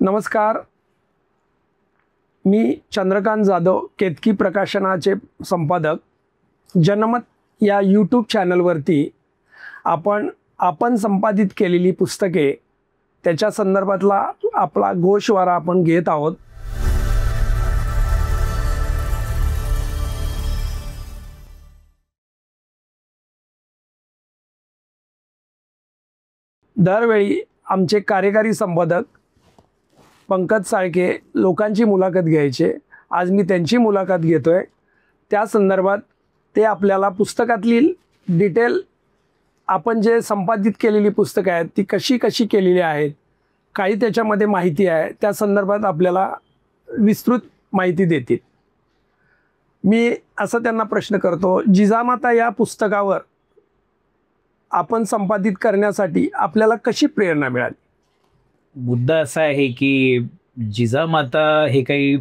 नमस्कार, मी चंद्रकांत जाधव, केतकी प्रकाशनाचे संपादक. जनमत या यूट्यूब चॅनलवरती आपण संपादित केलेली पुस्तके त्याच्या संदर्भातला आपला गोषवारा आपण घेत आहोत. दरवेळी आमचे कार्यकारी संपादक पंकज साळके लोकांची मुलाखत घ्यायचे. आज मी त्यांची मुलाखत घेतोय. त्या संदर्भात ते आपल्याला पुस्तकातली डिटेल, आपण जे संपादित केलेली पुस्तकं आहेत ती कशी कशी केलेली आहेत, काही त्याच्यामध्ये माहिती आहे, त्या संदर्भात आपल्याला विस्तृत माहिती देतील. मी असं त्यांना प्रश्न करतो, जिजामाता या पुस्तकावर आपण संपादित करण्यासाठी आपल्याला कशी प्रेरणा मिळाली? मुद्दा असा आहे की जिजामाता हे काही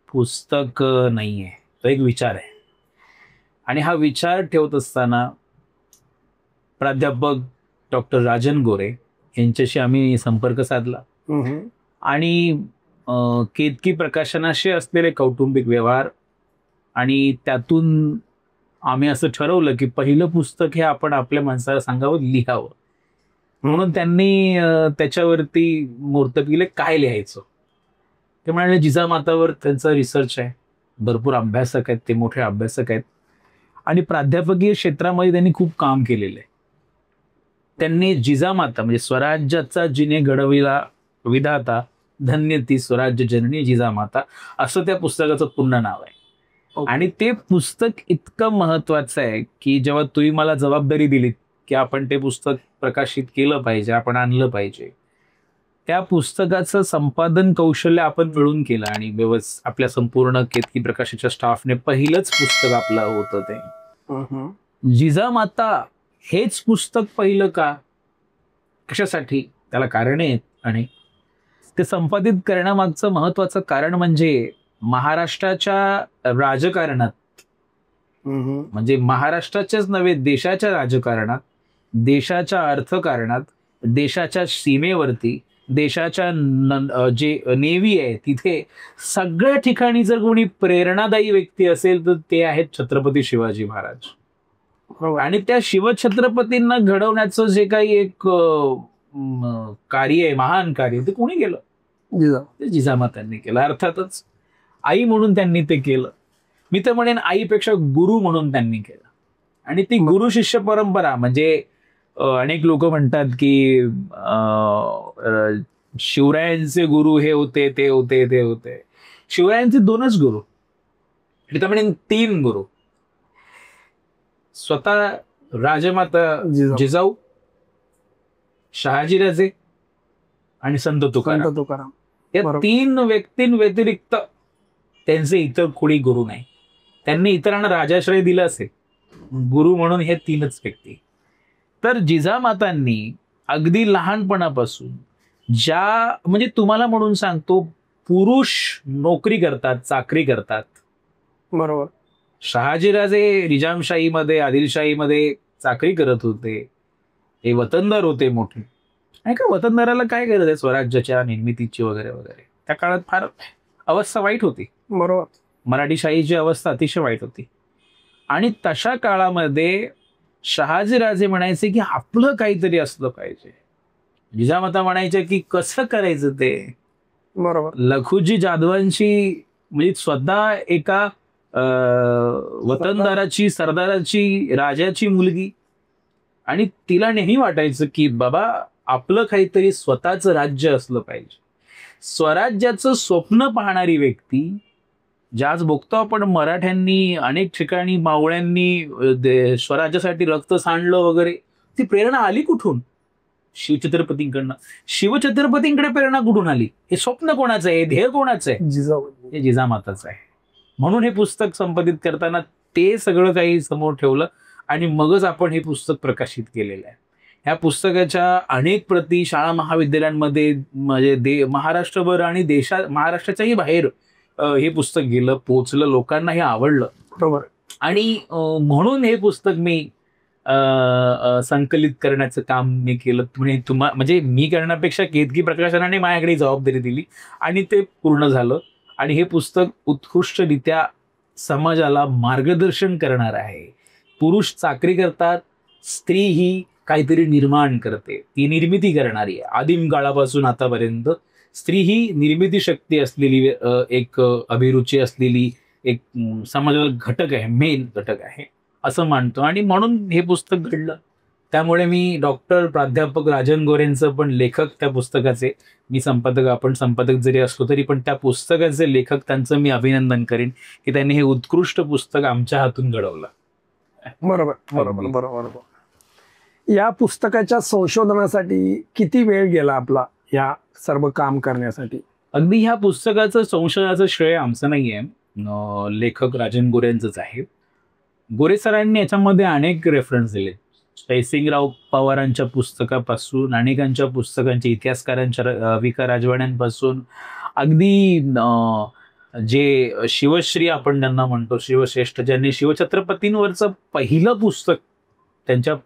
पुस्तक नाही आहे, तो एक विचार आहे. आणि हा विचार ठेवत असताना प्राध्यापक डॉक्टर राजन गोरे यांच्याशी आम्ही संपर्क साधला. आणि केतकी प्रकाशनाशी असलेले कौटुंबिक व्यवहार आणि त्यातून आम्ही असं ठरवलं की पहिलं पुस्तक हे आपण आपल्या माणसाला सांगावं, लिहावं. म्हणून त्यांनी त्याच्यावरती मुहूर्त केले, काय लिहायचं. ते म्हणाले जिजामातावर त्यांचा रिसर्च आहे, भरपूर अभ्यासक आहेत, ते मोठे अभ्यासक आहेत आणि प्राध्यापकीय क्षेत्रामध्ये त्यांनी खूप काम केलेलं आहे. त्यांनी जिजामाता म्हणजे स्वराज्याचा जिने घडविला विधाता, धन्य ती स्वराज्य जननी जिजामाता, असं त्या पुस्तकाचं पूर्ण नाव आहे. आणि ते पुस्तक इतकं महत्वाचं आहे की जेव्हा तुम्ही मला जबाबदारी दिलीत की आपण ते पुस्तक प्रकाशित केलं पाहिजे, आपण आणलं पाहिजे, त्या पुस्तकाचं संपादन कौशल्य आपण मिळून केलं. आणि आपल्या संपूर्ण केतकी प्रकाशनाच्या स्टाफने पहिलंच पुस्तक आपलं होतं ते. जिजामाता हेच पुस्तक पहिलं का, कशासाठी, त्याला कारण आहेत. आणि ते संपादित करण्यामागचं महत्वाचं कारण म्हणजे महाराष्ट्राच्या राजकारणात, म्हणजे महाराष्ट्राच्याच नव्हे देशाच्या राजकारणात, देशाच्या अर्थकारणात, देशाच्या सीमेवरती, देशाच्या जे नेव्ही आहे तिथे सगळ्या ठिकाणी जर कोणी प्रेरणादायी व्यक्ती असेल तर ते आहेत छत्रपती शिवाजी महाराज. आणि त्या शिवछत्रपतींना घडवण्याचं जे काही एक कार्य आहे, महान कार्य, ते कोणी केलं? ते जिजामातांनी केलं. अर्थातच आई म्हणून त्यांनी ते केलं. मी तर म्हणेन आईपेक्षा गुरु म्हणून त्यांनी केलं. आणि ती गुरु शिष्य परंपरा म्हणजे अनेक लोक म्हणतात की शिवरायांचे गुरु हे होते, ते होते, ते होते. शिवरायांचे दोनच गुरु, मी तर म्हणेन 3 गुरु. स्वतः राजमाता जिजाऊ, शहाजीराजे आणि संत तुकाराम. या 3 व्यक्तींव्यतिरिक्त त्यांचे इतर कोणी गुरु नाही. त्यांनी इतरांना राजाश्रय दिला असेल, गुरु म्हणून हे 3च व्यक्ती. तर जिजामातांनी अगदी लहानपणापासून ज्या, म्हणजे तुम्हाला म्हणून सांगतो, पुरुष नोकरी करतात, चाकरी करतात, बरोबर. शहाजीराजे निजामशाहीमध्ये, आदिलशाहीमध्ये चाकरी करत होते, हे वतनदार होते मोठे. आणि का वतनदाराला काय गरज आहे स्वराज्याच्या निर्मितीची वगैरे वगैरे. त्या काळात फार अवस्था वाईट होती, बरोबर. मराठीशाहीची अवस्था अतिशय वाईट होती. आणि तशा काळामध्ये शहाजीराजे म्हणायचे की आपलं काहीतरी असलं पाहिजे. जिजामाता म्हणायचे की कसं करायचं ते, बरोबर. लखुजी जाधवांची, म्हणजे स्वतः एका वतनदाराची, सरदाराची, राजाची मुलगी, आणि तिला नेहमी वाटायचं की बाबा आपलं काहीतरी स्वतःचं राज्य असलं पाहिजे. स्वराज्याचं स्वप्न पाहणारी व्यक्ती, ज्याच बघतो आपण मराठ्यांनी अनेक ठिकाणी, मावळ्यांनी स्वराज्यासाठी रक्त सांडलं वगैरे, ती प्रेरणा आली कुठून? शिवछत्रपतींकडनं. शिवछत्रपतींकडे प्रेरणा कुठून आली? हे स्वप्न कोणाचं आहे, ध्येय कोणाचं आहे? हे जिजामाताचं आहे. म्हणून हे पुस्तक संपादित करताना ते सगळं काही समोर ठेवलं आणि मगच आपण हे पुस्तक प्रकाशित केलेलं आहे. ह्या पुस्तकाच्या अनेक प्रती शाळा महाविद्यालयांमध्ये, म्हणजे महाराष्ट्रभर आणि महाराष्ट्राच्याही बाहेर हे पुस्तक गेलं, पोचलं, लोकांना हे आवडलं, बरोबर. आणि म्हणून हे पुस्तक मी संकलित करण्याचं काम मी केलं. म्हणजे मी करण्यापेक्षा केतकी प्रकाशनाने माझ्याकडे जबाबदारी दिली आणि ते पूर्ण झालं. आणि हे पुस्तक उत्कृष्टरित्या समाजाला मार्गदर्शन करणार आहे. पुरुष चाकरी करतात, स्त्री ही काहीतरी निर्माण करते, ती निर्मिती करणारी आहे. आदिम काळापासून आतापर्यंत स्त्री ही निर्मिती शक्ती असलेली एक अभिरुची असलेली एक समाजाला घटक आहे, मेन घटक आहे असं मानतो. आणि म्हणून हे पुस्तक घडलं. त्यामुळे मी डॉक्टर प्राध्यापक राजन गोरेंचं पण लेखक त्या पुस्तकाचे, मी संपादक, आपण संपादक जरी असलो तरी पण त्या पुस्तकाचे लेखक त्यांचं मी अभिनंदन करेन की त्यांनी हे उत्कृष्ट पुस्तक आमच्या हातून घडवलं. बरोबर बरोबर बरोबर. या पुस्तकाच्या संशोधनासाठी किती वेळ गेला आपला या सर्व काम करण्यासाठी? अगदी ह्या पुस्तकाचं संशोधनाचं श्रेय आमचं नाहीये, लेखक राजन गोरेंचंच आहे. गोरे सरांनी याच्यामध्ये अनेक रेफरन्स दिले. जयसिंगराव पवारांच्या पुस्तकापासून, अनेकांच्या पुस्तकांच्या, इतिहासकारांच्या, विका राजवाड्यांपासून, अगदी जे शिवश्री आपण त्यांना म्हणतो, शिवश्रेष्ठ, ज्यांनी शिवछत्रपतींवरचं पहिलं पुस्तक, त्यांच्या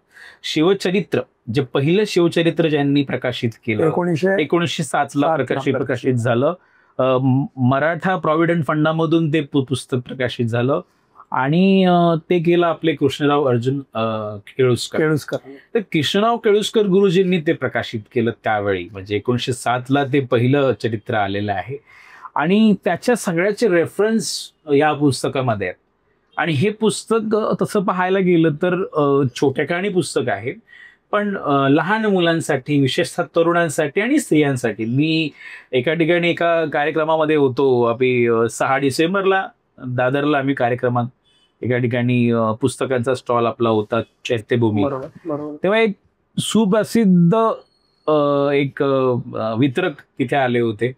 शिवचरित्र, जे पहिलं शिवचरित्र ज्यांनी प्रकाशित केलं 1907 ला प्रकाशित झालं. मराठा प्रॉव्हिडंट फंडामधून ते पुस्तक प्रकाशित झालं आणि ते केलं आपले कृष्णराव अर्जुन केळुस्कर. तर कृष्णराव केळुस्कर गुरुजींनी ते प्रकाशित केलं त्यावेळी, म्हणजे 1907 ला ते पहिलं चरित्र आलेलं आहे. आणि त्याच्या सगळ्याचे रेफरन्स या पुस्तकामध्ये आहेत. आणि हे पुस्तक तसं पाहायला गेलं तर छोटेखानी पुस्तक आहे, पण लहान मुलांसाठी, विशेषतः तरुणांसाठी आणि स्त्रियांसाठी. मी एका ठिकाणी एका कार्यक्रमामध्ये होतो, आपली 6 डिसेंबरला दादरला आम्ही कार्यक्रमात एका ठिकाणी पुस्तकांचा स्टॉल आपला होता, चैत्यभूमी. तेव्हा एक सुप्रसिद्ध एक वितरक तिथे आले होते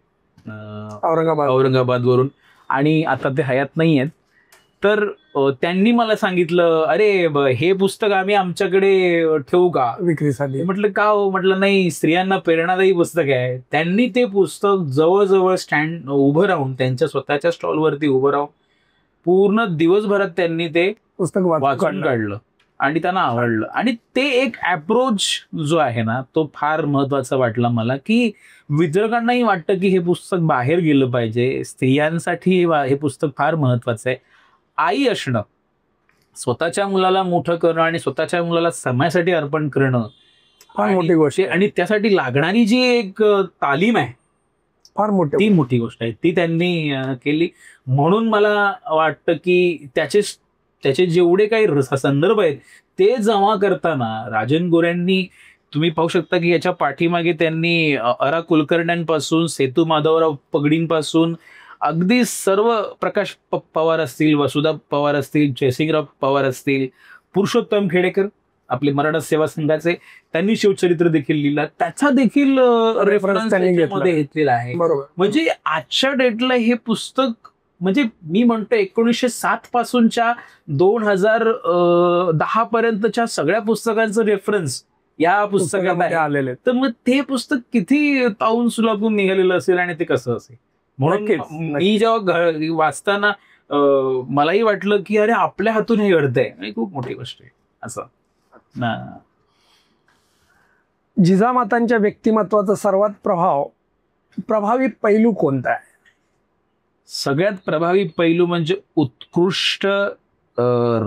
औरंगाबाद वरून, आणि आता ते हयात नाही आहेत. तर त्यांनी मला सांगितलं, अरे हे पुस्तक आम्ही आमच्याकडे ठेवू का विक्रीसाठी? म्हटलं का हो? म्हटलं नाही, स्त्रियांना प्रेरणादायी पुस्तक आहे. त्यांनी ते पुस्तक जवळजवळ स्टँड उभं राहून, त्यांच्या स्वतःच्या स्टॉलवरती उभं राहून पूर्ण दिवसभरात त्यांनी ते पुस्तक वाचून काढलं आणि त्यांना आवडलं. आणि ते एक अप्रोच जो आहे ना, तो फार महत्वाचा वाटला मला, की वितरकांनाही वाटतं की हे पुस्तक बाहेर गेलं पाहिजे. स्त्रियांसाठी हे पुस्तक फार महत्वाचं आहे. आई असणं, स्वतःच्या मुलाला मोठं करणं आणि स्वतःच्या मुलाला समाजासाठी अर्पण करणं फार मोठी गोष्ट आहे. आणि त्यासाठी लागणारी जी एक तालीम आहे, फार ती मोठी गोष्ट आहे, ती त्यांनी केली. म्हणून मला वाटतं की त्याचे जेवढे काही संदर्भ आहेत ते जमा करताना राजन गोरेंनी, तुम्ही पाहू शकता की याच्या पाठीमागे त्यांनी अरा कुलकर्ण्यांपासून, सेतू माधवराव पगडींपासून, अगदी सर्व, प्रकाश पवार असतील, वसुधा पवार असतील, जयसिंगराव पवार असतील, पुरुषोत्तम खेडेकर आपले मराठा सेवा संघाचे, त्यांनी शिवचरित्र देखील लिहिला, त्याचा देखील रेफरन्स त्याच्यामध्ये घेतलेला आहे. म्हणजे आजच्या डेटला हे पुस्तक, म्हणजे मी म्हणतो 1907 पासूनच्या 2010 पर्यंतच्या सगळ्या पुस्तकांचं रेफरन्स या पुस्तकामध्ये आलेले. तर मग ते पुस्तक किती ताऊन सुलागून निघालेलं असेल आणि ते कसं असेल. म्हणून मी जेव्हा वाचताना मलाही वाटलं की अरे आपल्या हातून हे घडतंय आणि खूप मोठी गोष्ट आहे असं. जिजामातांच्या व्यक्तिमत्वाचा सर्वात प्रभावी पैलू कोणता आहे? सगळ्यात प्रभावी पैलू म्हणजे उत्कृष्ट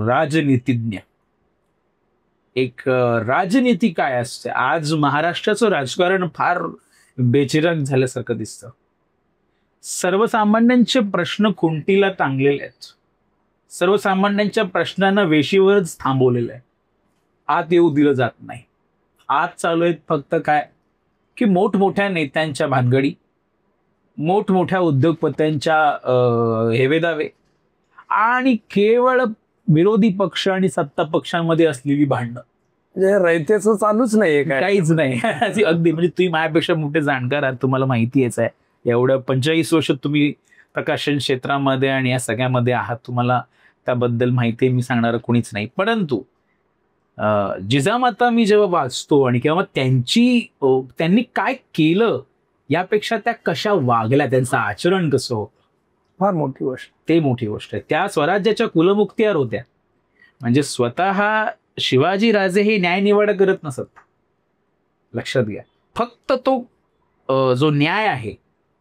राजनीतिज्ञ. एक राजनीती काय असते, आज महाराष्ट्राचं राजकारण फार बेचिराग झाल्यासारखं दिसतं. सर्वसामान्यांचे प्रश्न खुंटीला टांगलेले आहेत, सर्वसामान्यांच्या प्रश्नांना वेशीवरच थांबवलेलं आहे, आत येऊ दिलं जात नाही. आज चालू आहेत फक्त काय की मोठमोठ्या नेत्यांच्या भानगडी, मोठमोठ्या उद्योगपत्यांच्या हेवेदावे आणि केवळ विरोधी पक्ष आणि सत्ता पक्षांमध्ये असलेली भांडणं. म्हणजे रयतेचं चालूच नाही, काहीच नाही. अगदी, म्हणजे तुम्ही माझ्यापेक्षा मोठे जाणकार आहात, तुम्हाला माहितीच आहे. एवढ्या 45 वर्ष तुम्ही प्रकाशन क्षेत्रामध्ये आणि या सगळ्यामध्ये आहात, तुम्हाला त्याबद्दल माहिती आहे, मी सांगणार कोणीच नाही. परंतु जिजामाता मी जेव्हा वाचतो आणि किंवा त्यांनी काय केलं यापेक्षा त्या कशा वागल्या, त्यांचं आचरण कसं होतं, फार मोठी गोष्ट, ते मोठी गोष्ट आहे. त्या स्वराज्याच्या कुलमुखत्यार होत्या, म्हणजे स्वतः शिवाजी राजे हे न्यायनिवाडा करत नसत, लक्षात घ्या. फक्त तो जो न्याय आहे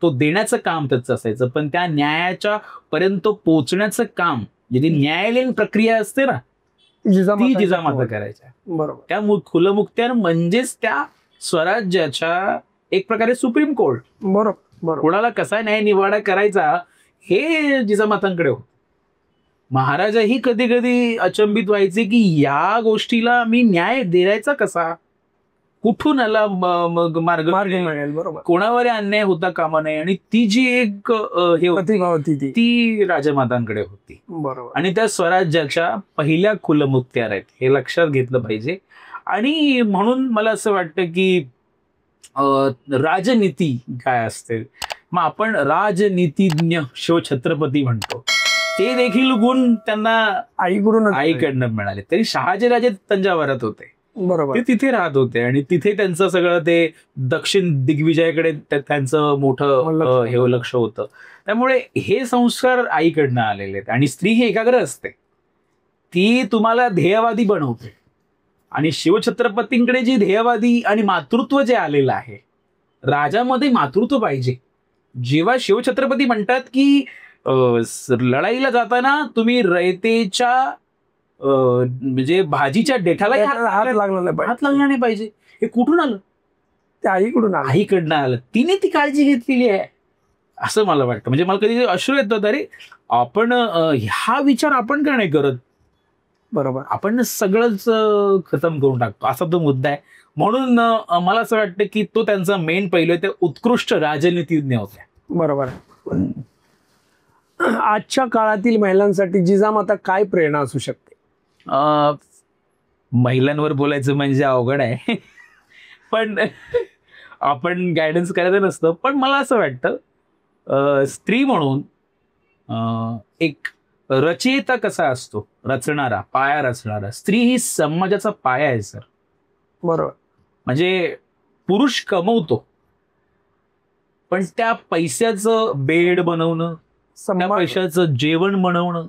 तो देण्याचं काम त्याचं असायचं, पण त्या न्यायाच्या पर्यंत पोहोचण्याचं काम जी न्यायालयीन प्रक्रिया असते ना ती जिजामाता करायच्या. बरोबर. त्या खुलमुक्त्यार म्हणजेच त्या स्वराज्याच्या एक प्रकारे सुप्रीम कोर्ट. बरोबर. कोणाला कसा न्याय निवाडा करायचा हे जिजामातांकडे होत. महाराजाही कधी कधी अचंबित व्हायचे की या गोष्टीला मी न्याय द्यायचा कसा, कुठून आला मार्ग मिळेल. बरोबर. कोणावर अन्याय होता कामा नये. आणि ती जी एक हे होती ती राजमातांकडे होती. बरोबर. आणि त्या स्वराज्याच्या पहिल्या खुलमुक्त्यार आहेत हे लक्षात घेतलं पाहिजे. आणि म्हणून मला असं वाटतं की राजनीती काय असते, मग आपण राजनीतिज्ञ शिवछत्रपती म्हणतो, ते देखील गुण त्यांना आईकडनं मिळाले. तरी शहाजीराजे तंजावरात होते. बरोबर. ते तिथे राहत होते आणि तिथे त्यांचं सगळं ते दक्षिण दिग्विजयाकडे त्यांचं मोठं हे लक्ष होतं. त्यामुळे हे संस्कार आईकडनं आलेले आहेत. आणि स्त्री ही एकाग्र असते, ती तुम्हाला ध्येयवादी बनवते. आणि शिवछत्रपतींकडे जी ध्येयवादी आणि मातृत्व जे आलेलं आहे, राजामध्ये मातृत्व पाहिजे. जेव्हा शिवछत्रपती म्हणतात की लढाईला जाताना तुम्ही रयतेच्या म्हणजे भाजीच्या देठाला हात लागला नाही पाहिजे, हे कुठून आलं? ते आईकडनं आलं. तिने ती काळजी घेतलेली आहे असं मला वाटतं. म्हणजे मला कधी अश्रू येतं, अरे आपण हा विचार आपण का नाही करत? बरोबर. आपण सगळंच खतम करून टाकतो असा तो मुद्दा आहे. म्हणून मला असं वाटतं की तो त्यांचा मेन पैलू आहे. ते उत्कृष्ट राजनीतिज्ञ होते. बरोबर. आजच्या काळातील महिलांसाठी जिजामाता काय प्रेरणा असू शकते? महिलांवर बोलायचं म्हणजे अवघड आहे, पण आपण गायडन्स करायचं नसतं. पण मला असं वाटतं स्त्री म्हणून एक रचयिता कसा असतो, रचणारा, पाया रचणारा, स्त्री ही समाजाचा पाया आहे सर. बरोबर. म्हणजे पुरुष कमवतो, पण त्या पैशाचं बेड बनवणं, त्या पैशाचं जेवण बनवणं,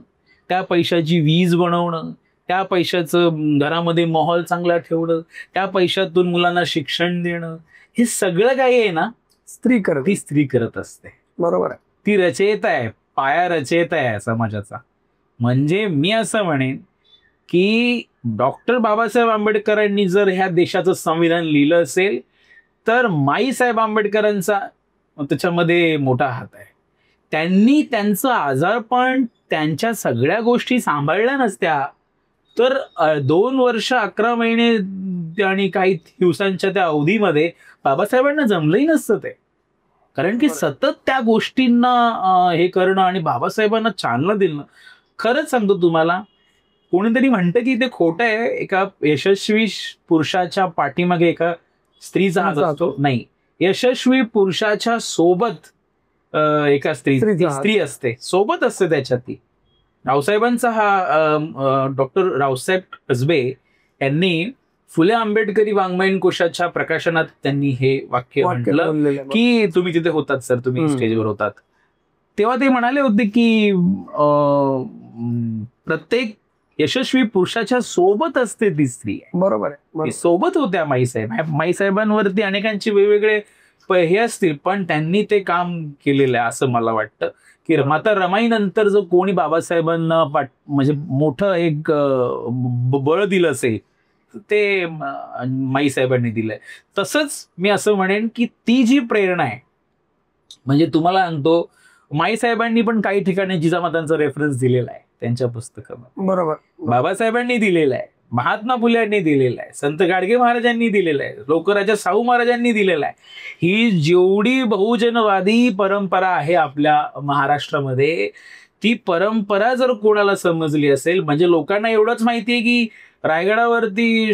त्या पैशाची वीज बनवणं, त्या पैशाचं घरामध्ये माहोल चांगला ठेवणं, त्या पैशातून मुलांना शिक्षण देणं, हे सगळं काही आहे ना ती स्त्री करत असते. बरोबर. ती रचयिता आहे, पाया रचयिता आहे समाजाचा. म्हणजे मी असं म्हणेन की डॉक्टर बाबासाहेब आंबेडकरांनी जर ह्या देशाचं संविधान लिहिलं असेल तर माईसाहेब आंबेडकरांचा त्याच्यामध्ये मोठा हात आहे. त्यांनी त्यांचं आजारपण, त्यांच्या सगळ्या गोष्टी सांभाळल्या नसत्या तर 2 वर्ष 11 महिने आणि काही दिवसांच्या त्या अवधीमध्ये बाबासाहेबांना जमलंही नसतं ते. कारण की सतत त्या गोष्टींना हे करणं आणि बाबासाहेबांना चालना देणं. खरंच सांगतो तुम्हाला, कोणीतरी म्हणतं की ते खोटं आहे, एका यशस्वी पुरुषाच्या पाठीमागे एका स्त्रीचा हात असतो. नाही, यशस्वी पुरुषाच्या सोबत एका स्त्री असते, सोबत असते त्याच्यात ती. रावसाहेबांचा हा डॉक्टर रावसाहेब कसबे यांनी फुले आंबेडकरी वाङ्मयीन कोशाच्या प्रकाशनात त्यांनी हे वाक्य म्हटलं की तुम्ही तिथे होतात सर, तुम्ही स्टेजवर होतात तेव्हा ते म्हणाले होते की प्रत्येक यशस्वी पुरुषाच्या सोबत असते ती स्त्री. बरोबर आहे. सोबत होत्या माईसाहेबांवरती अनेकांची वेगवेगळे हे असतील, पण त्यांनी ते काम केलेलं आहे असं मला वाटतं. की माता रमाई नंतर जो कोणी बाबासाहेबांना म्हणजे मोठं एक बळ दिलं असेल ते माईसाहेबांनी दिलंय. तसंच मी असं म्हणेन की ती जी प्रेरणा आहे, म्हणजे तुम्हाला सांगतो माईसाहेबांनी पण काही ठिकाणी जिजामातांचा रेफरन्स दिलेला आहे त्यांच्या पुस्तकामध्ये. बरोबर. बाबासाहेबांनी दिलेला आहे, महात्मा फुल्यांनी दिलेला आहे, संत गाडगे महाराजांनी दिलेला आहे, लोकराजा शाहू महाराजांनी दिलेला आहे. ही जेवढी बहुजनवादी परंपरा आहे आपल्या महाराष्ट्रामध्ये, ती परंपरा जर कोणाला समजली असेल, म्हणजे लोकांना एवढंच माहितीये की रायगडावरती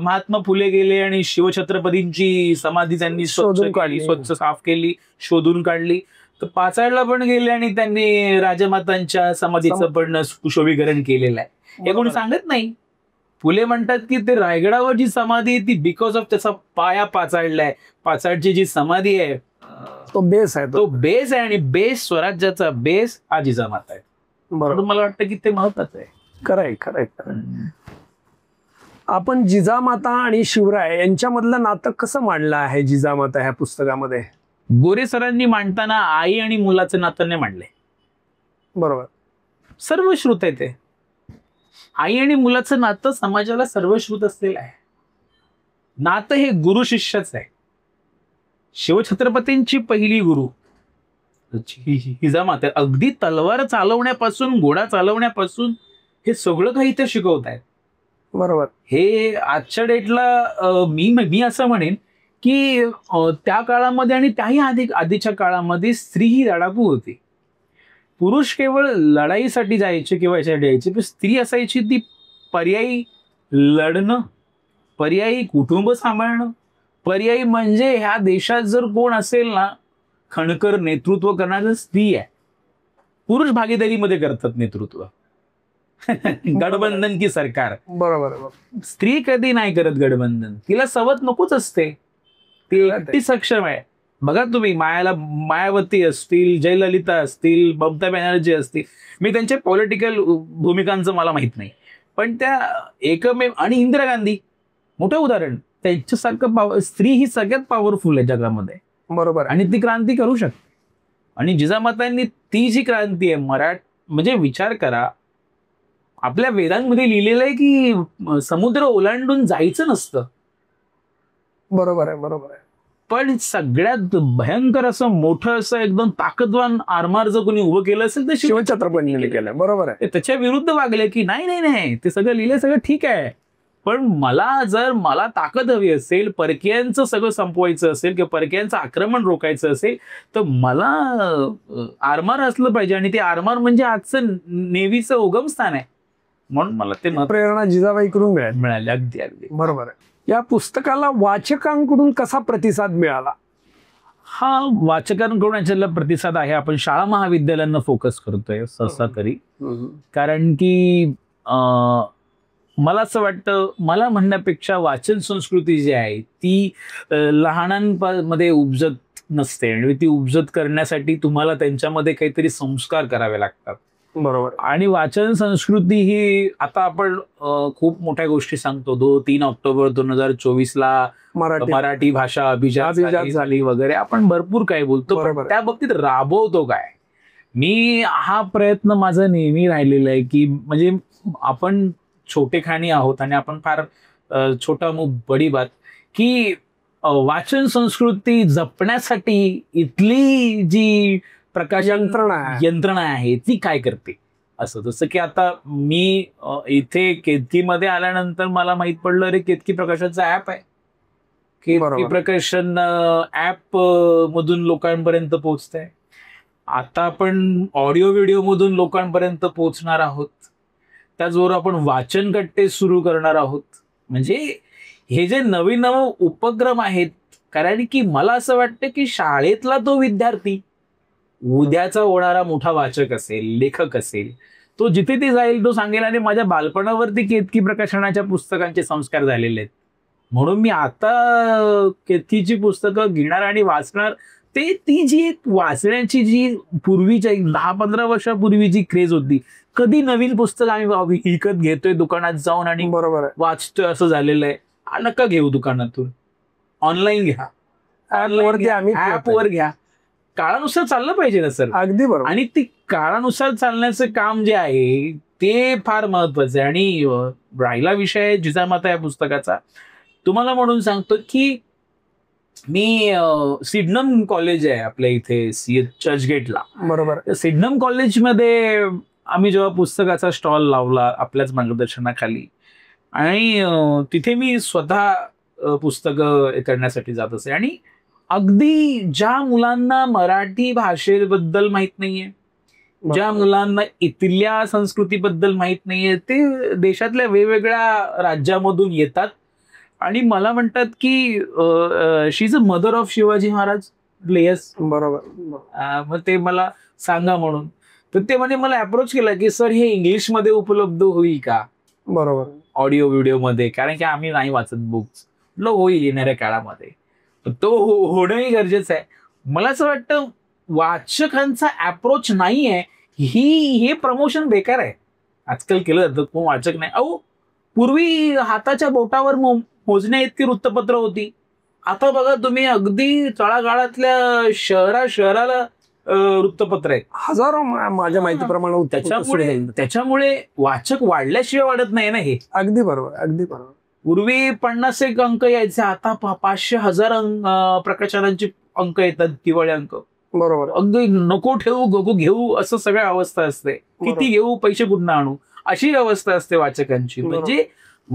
महात्मा फुले गेले आणि शिवछत्रपतींची समाधी त्यांनी स्वच्छ साफ केली, शोधून काढली. तर पाचाडला पण गेले आणि त्यांनी राजमातांच्या समाधीचं पण सुशोभीकरण केलेलं आहे. हे कोणी सांगत नाही. फुले म्हणतात की ते रायगडावर जी समाधी आहे ती बिकॉज ऑफ त्याचा पाया पाचाडलाय. पाचाडची जी समाधी आहे तो बेस आहे, तो बेस आहे, आणि बेस स्वराज्याचा बेस हा जिजामाता आहे. म्हणून मला वाटतं की ते महत्वाचं आहे. खरंय. आपण जिजामाता आणि शिवराय यांच्यामधलं नातं कसं मांडलं आहे जिजामाता ह्या पुस्तकामध्ये? गोरे सरांनी मांडताना आई आणि मुलाचं नातं नाही मांडले. बरोबर. सर्वश्रुत आहे ते. आई आणि मुलाचं नातं समाजाला सर्वश्रुत असलेलं आहे. नातं हे गुरु शिष्यच आहे. शिवछत्रपतींची पहिली गुरु जिजामाता अगदी तलवार चालवण्यापासून, घोडा चालवण्यापासून हे सगळं काही ते शिकवत आहेत. बरोबर. हे आजच्या डेटला मी असं म्हणेन की त्या काळामध्ये आणि त्याही आधीच्या काळामध्ये स्त्री ही लढाकू होती. पुरुष केवळ लढाईसाठी जायचे किंवा याच्यासाठी जायचे, पण स्त्री असायची ती पर्यायी लढणं, पर्यायी कुटुंब सांभाळणं, पर्यायी म्हणजे ह्या देशात जर कोण असेल ना खणकर नेतृत्व करणारी स्त्री आहे. पुरुष भागीदारीमध्ये करतात नेतृत्व. गठबंधन की सरकार. बरोबर. स्त्री कधी नाही करत गठबंधन. तिला सवत नकोच असते. ती एकटी सक्षम आहे. बघा तुम्ही मायावती असतील, जयललिता असतील, ममता बॅनर्जी असतील, मी त्यांच्या पॉलिटिकल भूमिकांचं मला माहित नाही, पण त्या एकमेव, आणि इंदिरा गांधी मोठं उदाहरण, त्यांच्यासारखं स्त्री ही सगळ्यात पॉवरफुल आहे जगामध्ये. बरोबर. आणि ती क्रांती करू शकते. आणि जिजामातांनी ती जी क्रांती आहे म्हणजे विचार करा, आपल्या वेदांमध्ये लिहिलेलं आहे की समुद्र ओलांडून जायचं नसतं. बरोबर आहे. पण सगळ्यात भयंकर असं मोठं असं एकदम ताकदवान आरमार जर कोणी उभं केलं असेल तर शिवछत्रपतींनी केलं. बरोबर आहे. त्याच्या विरुद्ध वागले की नाही ते सगळं लिहिलं, सगळं ठीक आहे, पण मला ताकद हवी असेल, परकीयांचं सगळं संपवायचं असेल किंवा परकीयांचं आक्रमण रोखायचं असेल तर मला आरमार असलं पाहिजे. आणि ते आरमार म्हणजे आजचं नेव्हीचं उगमस्थान आहे. म्हणून मला ते प्रेरणा जिजाबाईकडून मिळाली. अगदी बरोबर आहे. या पुस्तकाला वाचकांकडून कसा प्रतिसाद मिळाला? हा वाचकांकडून याच्याला प्रतिसाद आहे. आपण शाळा महाविद्यालयांना फोकस करतोय सहसा तरी, कारण की मला असं वाटतं, मला म्हणण्यापेक्षा वाचन संस्कृती जी आहे ती लहानांमध्ये उपजत नसते, आणि ती उपजत करण्यासाठी तुम्हाला त्यांच्यामध्ये काहीतरी संस्कार करावे लागतात. बरोबर. आणि वाचन संस्कृती ही आता आपण खूप मोठ्या गोष्टी सांगतो. 3 ऑक्टोबर 2024 मराठी भाषा अभिजात झाली वगैरे, आपण भरपूर काय बोलतो, पण त्या बाबतीत राबवतो काय? मी हा प्रयत्न माझा नेहमी राहिलेला आहे की म्हणजे आपण छोटेखानी आहोत आणि आपण फार छोटा मुख बडी बात, की वाचन संस्कृती जपण्यासाठी इथली जी प्रकाश यंत्रणा आहे ती काय करते. असं जसं की आता मी इथे केतकीमध्ये आल्यानंतर मला माहित पडलं, अरे केतकी प्रकाशनचं ऍप आहे. केतकी प्रकाशन ऍप मधून लोकांपर्यंत पोहोचतंय. आता आपण ऑडिओ व्हिडिओ मधून लोकांपर्यंत पोहोचणार आहोत. त्याचबरोबर आपण वाचन कट्टे सुरू करणार आहोत. म्हणजे हे जे नवीन उपक्रम आहेत, कारण की मला असं वाटतं की शाळेतला तो विद्यार्थी उद्याचा होणारा मोठा वाचक असेल, लेखक असेल, तो जिथे ते जाईल तो सांगेल आणि माझ्या बालपणावरती केतकी प्रकाशनाच्या पुस्तकांचे संस्कार झालेले आहेत, म्हणून मी आता केतकीची पुस्तकं घेणार आणि वाचणार. ती जी एक वाचण्याची जी पूर्वीच्या 10-15 वर्षापूर्वी जी क्रेज होती, कधी नवीन पुस्तक आम्ही विकत घेतोय दुकानात जाऊन आणि वाचतोय असं झालेलं आहे. नका घेऊ दुकानातून, ऑनलाईन घ्या, ऍपवर घ्या. काळानुसार चाललं पाहिजे ना सर. अगदी बरोबर. आणि ती काळानुसार चालण्याचं काम जे आहे ते फार महत्वाचं आहे. आणि राहिला विषय जिजामाता या पुस्तकाचा, तुम्हाला म्हणून सांगतो की मी सिडनम कॉलेज आहे आपल्या इथे चर्चगेटला. बरोबर. सिडनम कॉलेजमध्ये आम्ही जेव्हा पुस्तकाचा स्टॉल लावला आपल्याच मार्गदर्शनाखाली, आणि तिथे मी स्वतः पुस्तकं करण्यासाठी जात असे, आणि अगदी ज्या मुलांना मराठी भाषेबद्दल माहित नाहीये, ज्या मुलांना इथल्या संस्कृतीबद्दल माहित नाहीये, ते देशातल्या वेगवेगळ्या राज्यामधून येतात आणि मला म्हणतात की she is a mother of Shivaji Maharaj. Yes, बरोबर. मग ते मला सांगा म्हणून, तर ते म्हणजे मला अप्रोच केला की सर हे इंग्लिशमध्ये उपलब्ध होईल का? बरोबर. ऑडिओ व्हिडिओ मध्ये, कारण की आम्ही नाही वाचत बुक्स. होईल येणाऱ्या काळामध्ये, तो होणंही गरजेचं आहे. मला असं वाटतं वाचकांचा अप्रोच नाही आहे, हे प्रमोशन बेकार आहे. आजकाल केलं जातं, कोण वाचक नाही. पूर्वी हाताच्या बोटावर मोजण्या इतकी वृत्तपत्र होती. आता बघा तुम्ही अगदी तळागाळातल्या शहराला वृत्तपत्र आहेत. हजारो माझ्या माहितीप्रमाणे त्याच्यामुळे वाचक वाढल्याशिवाय वाढत नाही ना हे. अगदी बरोबर, अगदी बरोबर. पूर्वी 50 अंक यायचे, आता 500,000 प्रकाशनांचे अंक येतात, दिवाळी अंक. बरोबर. अगदी नको ठेवू घेऊ असं सगळ्या अवस्था असते. किती घेऊ, पैसे कुठून आणू, अशी अवस्था असते वाचकांची. म्हणजे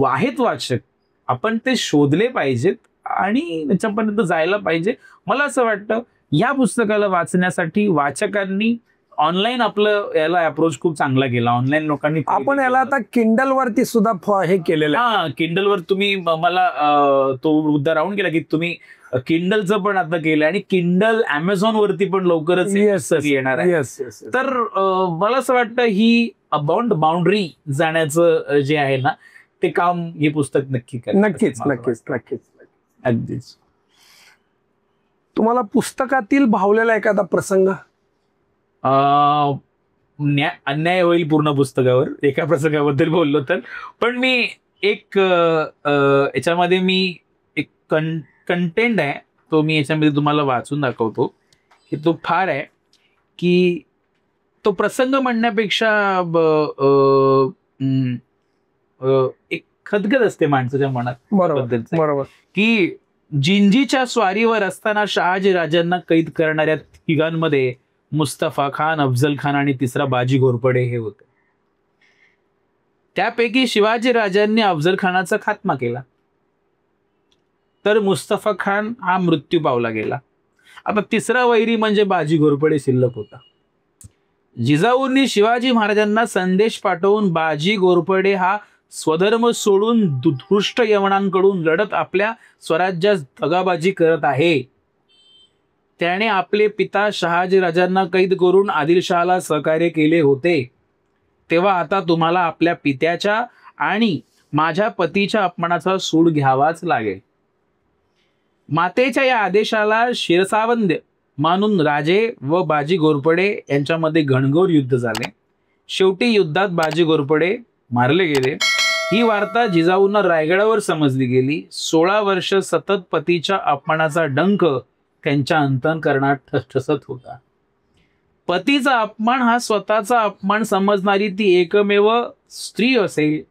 आहेत वाचक, आपण ते शोधले पाहिजेत आणि त्याच्यापर्यंत जायला पाहिजे. मला असं वाटतं या पुस्तकाला वाचण्यासाठी वाचकांनी ऑनलाईन आपलं याला अप्रोच खूप चांगला केला. ऑनलाईन लोकांनी आपण याला आता किंडल वरती सुद्धा हे केलेलं आहे. किंडलवर तुम्ही मला तो मुद्दा राहून गेला की तुम्ही किंडलचं पण आता केलं आणि किंडल अमेझॉन वरती पण लवकरच येणार आहे. तर मला असं वाटतं ही अबाउंड बाउंड्री जाण्याचं जे आहे ना ते काम हे पुस्तक नक्की करेल. नक्कीच नक्कीच नक्कीच अगदीच. तुम्हाला पुस्तकातील भावलेला एखादा प्रसंग? अन्याय होईल पूर्ण पुस्तकावर एका प्रसंगाबद्दल बोललो तर, पण मी एक याच्यामध्ये मी एक कंटेंट आहे तो मी याच्यामध्ये तुम्हाला वाचून दाखवतो की तो फार आहे की तो प्रसंग म्हणण्यापेक्षा एक खदगद असते माणसाच्या मनात. बरोबर. की जिंजीच्या स्वारीवर असताना शहाजी राजांना कैद करणाऱ्या तिघांमध्ये मुस्तफा खान, अफजल खान आणि तिसरा बाजी घोरपडे हे होते. त्यापैकी शिवाजी राजांनी अफजल खानाचा खात्मा केला तर मुस्तफा खान हा मृत्यू पावला गेला. आता तिसरा वैरी म्हणजे बाजी घोरपडे शिल्लक होता. जिजाऊंनी शिवाजी महाराजांना संदेश पाठवून बाजी घोरपडे हा स्वधर्म सोडून दुष्ट यवनांकडून लढत आपल्या स्वराज्यास दगाबाजी करत आहे, त्याने आपले पिता शहाजी राजांना कैद करून आदिलशहाला सहकार्य केले होते, तेव्हा आता तुम्हाला आपल्या पित्याच्या आणि माझ्या पतीच्या अपमानाचा सूड घ्यावाच लागेल. मातेच्या या आदेशाला शिरसावंद मानून राजे व बाजी घोरपडे यांच्यामध्ये घणघोर युद्ध झाले. शेवटी युद्धात बाजी घोरपडे मारले गेले. ही वार्ता जिजाऊंना रायगडावर समजली गेली. 16 वर्ष सतत पतीच्या अपमानाचा डंख त्यांच्या अंतःकरणात ठसठसत होता. पतीचा अपमान हा स्वतःचा अपमान समजणारी ती एकमेव स्त्री असेल.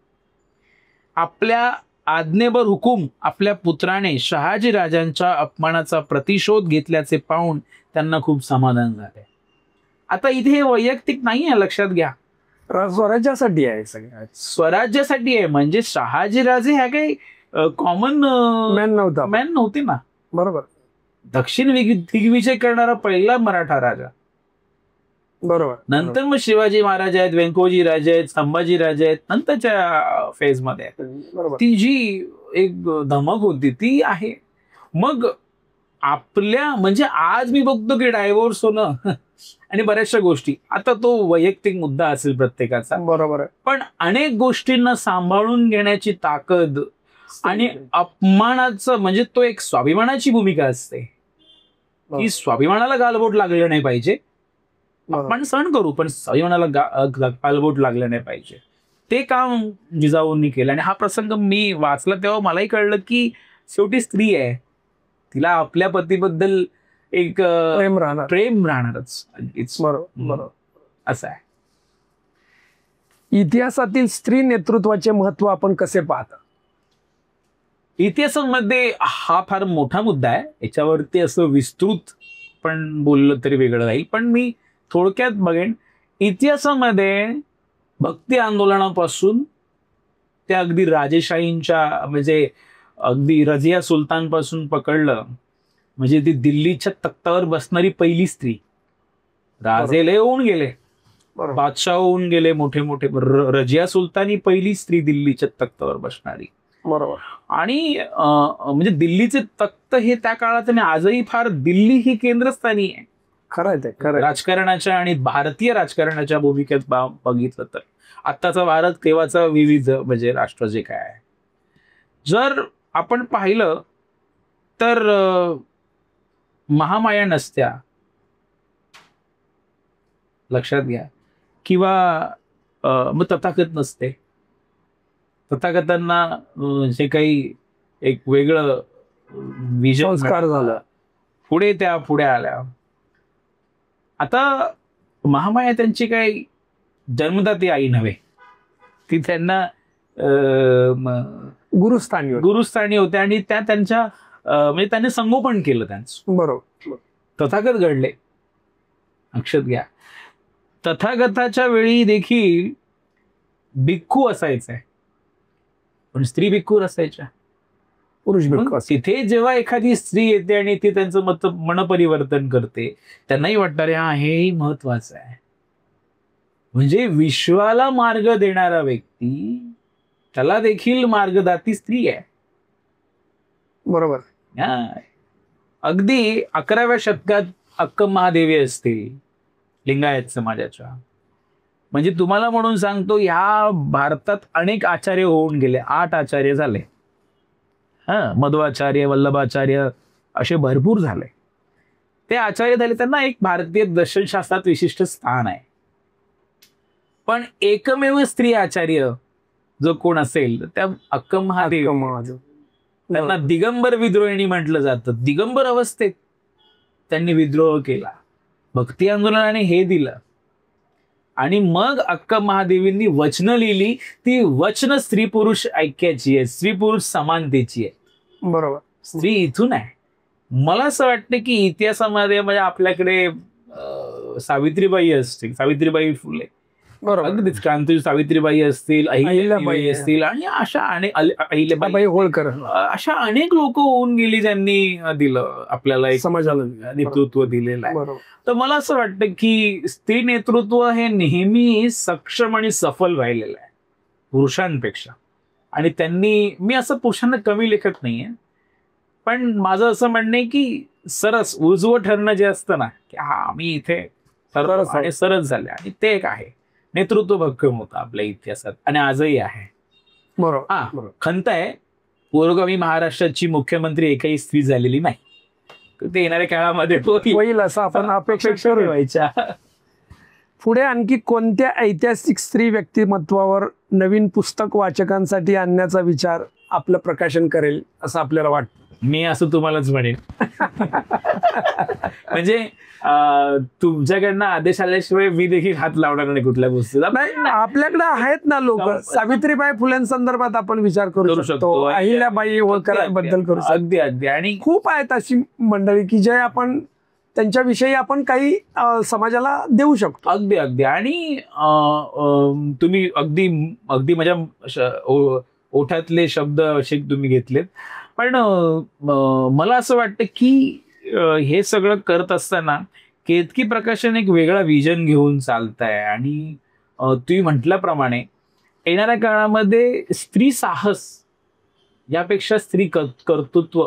आपल्या आज्ञेवर हुकूम आपल्या पुत्राने शहाजी राजांच्या अपमानाचा प्रतिशोध घेतल्याचे पाहून त्यांना खूप समाधान झाले. आता इथे वैयक्तिक नाही आहे, लक्षात घ्या, स्वराज्यासाठी आहे, सगळ्या स्वराज्यासाठी आहे. म्हणजे शहाजी राजे ह्या काही कॉमन मॅन नव्हते ना. बरोबर. दक्षिण दिग्विजय करणारा पहिला मराठा राजा. बरोबर. नंतर मग शिवाजी महाराज आहेत, व्यंकोजी राजे आहेत, संभाजी राजे आहेत, नंतरच्या फेज मध्ये. ती जी एक धमक होती ती आहे. मग आपल्या म्हणजे आज मी बघतो की डायव्होर्स होणं आणि बऱ्याचशा गोष्टी, आता तो वैयक्तिक मुद्दा असेल प्रत्येकाचा, बरोबर आहे, पण अनेक गोष्टींना सांभाळून घेण्याची ताकद आणि अपमानाचं म्हणजे तो एक स्वाभिमानाची भूमिका असते की स्वाभिमानाला गालबोट लागलं नाही पाहिजे. आपण सहन करू पण स्वाभिमानाला गालबोट लागलं नाही पाहिजे. ते काम जिजाऊंनी केलं. आणि हा प्रसंग मी वाचला तेव्हा मलाही कळलं की शेवटी स्त्री आहे, तिला आपल्या पतीबद्दल एक प्रेम राहणारच. बरोबर. असं आहे. इतिहासातील स्त्री नेतृत्वाचे महत्व आपण कसे पाहता? इतिहासामध्ये हा फार मोठा मुद्दा आहे. याच्यावरती असं विस्तृत पण बोललं तरी वेगळं राहील, पण मी थोडक्यात बघेन. इतिहासामध्ये भक्ती आंदोलनापासून त्या अगदी राजेशाहींच्या म्हणजे अगदी रझिया सुलतान पासून पकडलं म्हणजे ती दिल्लीच्या तख्तावर बसणारी पहिली स्त्री. राजे लय होऊन गेले, बादशाह होऊन गेले मोठे मोठे, रझिया सुलतान ही पहिली स्त्री दिल्लीच्या तख्तावर बसणारी. बरोबर. आणि म्हणजे दिल्लीचे तख्त हे त्या काळात आणि आजही फार दिल्ली ही केंद्रस्थानी आहे. खरं राजकारणाच्या आणि भारतीय राजकारणाच्या भूमिकेत बघितलं तर आत्ताचा भारत तेव्हाचा विविध म्हणजे राष्ट्र जे काय आहे. जर आपण पाहिलं तर महामाया नसत्या, लक्षात घ्या, किंवा मग तथागत नसते, तथागतांना जे काही एक वेगळं विजन संस्कार झाला. पुढे त्या पुढे आल्या. आता महामाया त्यांची काही जन्मदाती आई नव्हे, ती त्यांना गुरुस्थानी होते आणि त्या त्यांच्या म्हणजे त्यांनी संगोपन केलं त्यांचं. बरोबर. तथागत घडले. लक्षात घ्या, तथागताच्या वेळी देखील भिक्खू असायचे, पण स्त्री भिक्खू असायच्या, पुरुष भिक्खू. तिथे जेव्हा एखादी स्त्री येते आणि ती त्यांचं मन परिवर्तन करते, त्यांनाही वाटतं रे हा हेही महत्वाचं आहे. म्हणजे विश्वाला मार्ग देणारा व्यक्ती, त्याला देखील मार्गदाती स्त्री आहे. बरोबर. अगदी 11व्या शतकात अक्कम महादेवी असतील लिंगायत समाजाच्या, म्हणजे तुम्हाला म्हणून सांगतो, ह्या भारतात अनेक आचार्य होऊन गेले. 8 आचार्य झाले. मध्वाचार्य, वल्लभाचार्य असे भरपूर झाले. ते आचार्य झाले, त्यांना एक भारतीय दर्शनशास्त्रात विशिष्ट स्थान आहे. पण एकमेव स्त्री आचार्य जो कोण असेल, त्या अक्कम महादेव. त्यांना दिगंबर विद्रोहिणी म्हटलं जातं. दिगंबर अवस्थेत त्यांनी विद्रोह केला, भक्ती आंदोलनाने हे दिलं. आणि मग अक्कम महादेवींनी वचनं लिहिली. ती वचन स्त्री पुरुष ऐक्याची आहे, स्त्री पुरुष समानतेची आहे. बरोबर. स्त्री इथून आहे. मला असं वाटतं की इतिहासामध्ये म्हणजे आपल्याकडे सावित्रीबाई असतील, सावित्रीबाई फुले, बरोबर, अगदीच क्रांती सावित्रीबाई असतील, अहिल्याबाई असतील, आणि अशा अनेक अहिल्याबाई होळकर, अशा अनेक लोक होऊन गेली ज्यांनी दिलं आपल्याला एक समाजाला नेतृत्व दिलेलं आहे. तर मला असं वाटतं की स्त्री नेतृत्व हे नेहमी सक्षम आणि सफल राहिलेलं आहे पुरुषांपेक्षा. आणि त्यांनी, मी असं पुरुषांना कमी लेखत नाहीये, पण माझं असं म्हणणं आहे की सरस उजवं ठरणं जे असतं ना, की हा आम्ही इथे सरस आणि सरस झाले, आणि ते एक आहे. नेतृत्व भक्कम होतं आपल्या इतिहासात आणि आजही आहे. बरोबर. खंत आहे, पुरोगामी महाराष्ट्राची मुख्यमंत्री एकही स्त्री झालेली नाही. ते येणाऱ्या काळामध्ये होईल असं आपण अपेक्षा ठेवायच्या. पुढे आणखी कोणत्या ऐतिहासिक स्त्री व्यक्तिमत्वावर नवीन पुस्तक वाचकांसाठी आणण्याचा विचार आपलं प्रकाशन करेल असं आपल्याला वाटतं? मी असं तुम्हालाच म्हणेन. म्हणजे तुमच्याकडनं आदेश आल्याशिवाय मी देखील हात लावणार नाही कुठल्या गोष्टीला. नाही, आपल्याकडे आहेत ना लोक. सावित्रीबाई फुलेंसंदर्भात आपण विचार करू शकतो, अहिल्याबाई होळकरांबद्दल करू शकतो. अगदी अगदी. आणि खूप आहेत अशी मंडळी की जे आपण त्यांच्याविषयी आपण काही समाजाला देऊ शकतो. अगदी अगदी. आणि तुम्ही अगदी अगदी माझ्या ओठातले शब्द असे तुम्ही घेतलेत. पण मला असं वाटतं की हे सगळं करत असताना केतकी प्रकाशन एक वेगळा विजन घेऊन चालत आहे. आणि तुम्ही म्हटल्याप्रमाणे येणाऱ्या काळामध्ये स्त्री साहस यापेक्षा स्त्री कर्तृत्व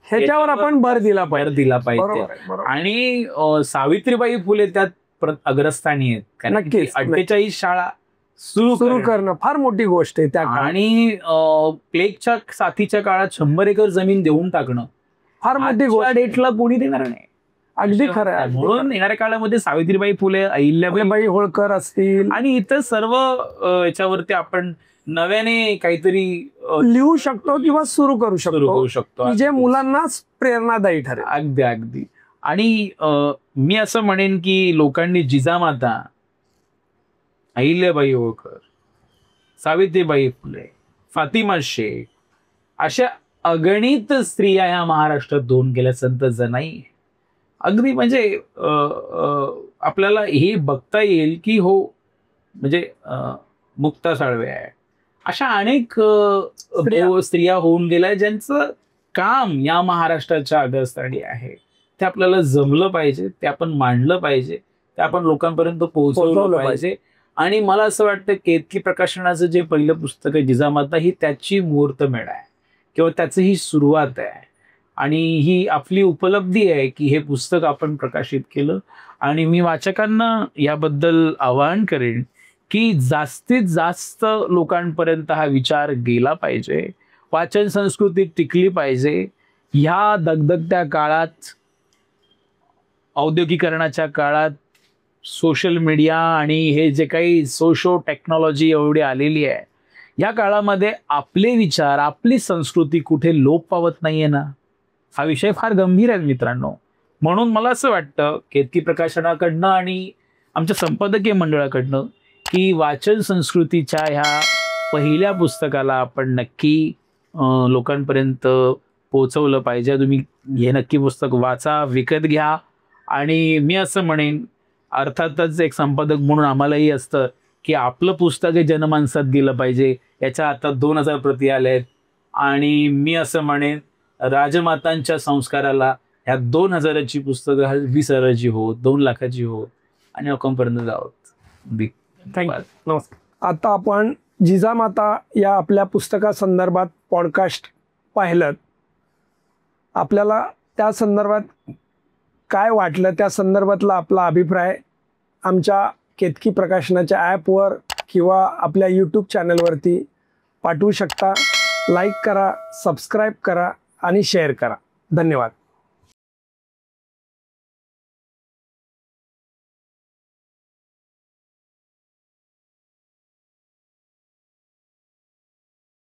ह्याच्यावर आपण भर दिला पाहिजे. आणि सावित्रीबाई फुले त्यात अग्रस्थानी आहेत. नक्कीच. 48 शाळा सुरू करणं फार मोठी गोष्ट आहे त्या. आणि प्लेगच्या साथीच्या काळात 100 एकर जमीन देऊन टाकणं फार मोठी गोष्ट. डेटला कोणी देणार नाही. अगदी खरं आहे. म्हणून येणाऱ्या काळामध्ये सावित्रीबाई फुले, अहिल्याबाई होळकर असतील आणि इतर सर्व याच्यावरती आपण नव्याने काहीतरी लिहू शकतो किंवा सुरू करू शकतो, जे मुलांना प्रेरणादायी ठरेल. अगदी अगदी. आणि मी असं म्हणेन की लोकांनी जिजामाता, अहिल्याबाई होळकर, सावित्रीबाई फुले, फातिमा शेख अशा अगणित स्त्रिया या महाराष्ट्रात होऊन गेल्या. संत जनाई, अगदी म्हणजे आपल्याला हे बघता येईल की हो, म्हणजे मुक्ता साळवे आहे, अशा अनेक स्त्रिया होऊन गेल्या ज्यांचं काम या महाराष्ट्राच्या अग्रस्थानी आहे. ते आपल्याला जमलं पाहिजे, ते आपण मांडलं पाहिजे, ते आपण लोकांपर्यंत पोहोचवलं पाहिजे. आणि मला असं वाटतं केतकी प्रकाशनाचं जे पहिलं पुस्तक आहे जिजामाता, ही त्याची मुहूर्तमेढ आहे किंवा त्याची ही सुरुवात आहे. आणि ही आपली उपलब्धी आहे की हे पुस्तक आपण प्रकाशित केलं. आणि मी वाचकांना याबद्दल आवाहन करेन की जास्तीत जास्त लोकांपर्यंत हा विचार गेला पाहिजे, वाचन संस्कृती टिकली पाहिजे. ह्या दगदगत्या काळात, औद्योगिकरणाच्या काळात, सोशल मीडिया आणि हे जे काही सोशो टेक्नॉलॉजी एवढी आलेली आहे या काळामध्ये आपले विचार, आपली संस्कृती कुठे लोप पावत नाहीये ना, हा विषय फार गंभीर आहे मित्रांनो. म्हणून मला असं वाटतं केतकी प्रकाशनाकडनं आणि आमच्या संपादकीय मंडळाकडनं की वाचन संस्कृतीच्या ह्या पहिल्या पुस्तकाला आपण नक्की लोकांपर्यंत पोहोचवलं पाहिजे. तुम्ही हे नक्की पुस्तक वाचा, विकत घ्या. आणि मी असं म्हणेन, अर्थातच एक संपादक म्हणून आम्हालाही असतं की आपलं पुस्तक हे जनमानसात गेलं पाहिजे. याच्या आता 2000 प्रती आल्या आहेत. आणि मी असं म्हणेन, राजमातांच्या संस्काराला ह्या 2000ची पुस्तकं 20,000ची हो, 2 लाखाची हो आणि लोकांपर्यंत जावं. थँक्यू. नमस्कार. आता आपण जिजामाता या आपल्या पुस्तकासंदर्भात पॉडकास्ट पाहिलं. आपल्याला त्या संदर्भात काय वाटलं, त्या संदर्भातला आपला अभिप्राय आमच्या केतकी प्रकाशनाच्या ॲपवर किंवा आपल्या यूट्यूब चॅनलवरती पाठवू शकता. लाईक करा, सबस्क्राईब करा आणि शेअर करा. धन्यवाद.